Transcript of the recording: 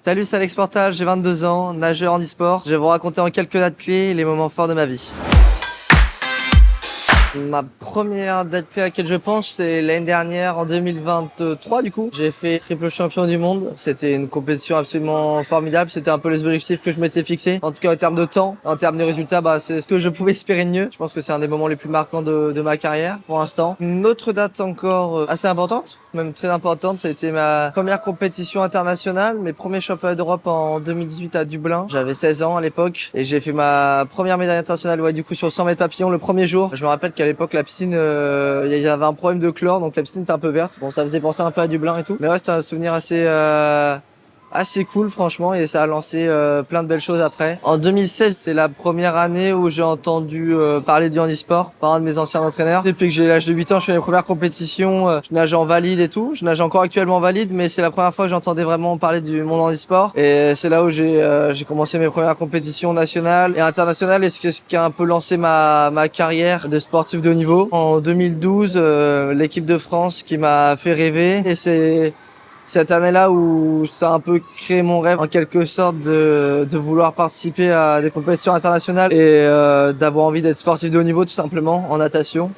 Salut, c'est Alex Portal, j'ai 22 ans, nageur en e-sport. Je vais vous raconter en quelques dates clés les moments forts de ma vie. Ma première date clé à laquelle je pense, c'est l'année dernière, en 2023 du coup. J'ai fait triple champion du monde. C'était une compétition absolument formidable. C'était un peu les objectifs que je m'étais fixé. En tout cas, en termes de temps, en termes de résultats, c'est ce que je pouvais espérer de mieux. Je pense que c'est un des moments les plus marquants de ma carrière pour l'instant. Une autre date encore assez importante, même très importante, ça a été ma première compétition internationale, mes premiers championnats d'Europe en 2018 à Dublin. J'avais 16 ans à l'époque et j'ai fait ma première médaille internationale, du coup sur 100 mètres papillon le premier jour. Je me rappelle qu'à l'époque la piscine, il y avait un problème de chlore, donc la piscine était un peu verte. Bon, ça faisait penser un peu à Dublin et tout. Mais ouais, c'était un souvenir assez cool franchement, et ça a lancé plein de belles choses après. En 2016, c'est la première année où j'ai entendu parler du handisport par un de mes anciens entraîneurs. Depuis que j'ai l'âge de 8 ans, je fais mes premières compétitions, je nage en valide et tout. Je nage encore actuellement en valide, mais c'est la première fois que j'entendais vraiment parler du monde handisport. Et c'est là où j'ai commencé mes premières compétitions nationales et internationales, et c'est ce qui a un peu lancé ma carrière de sportif de haut niveau. En 2012, l'équipe de France qui m'a fait rêver, et c'est cette année-là où ça a un peu créé mon rêve en quelque sorte de vouloir participer à des compétitions internationales et d'avoir envie d'être sportif de haut niveau tout simplement en natation.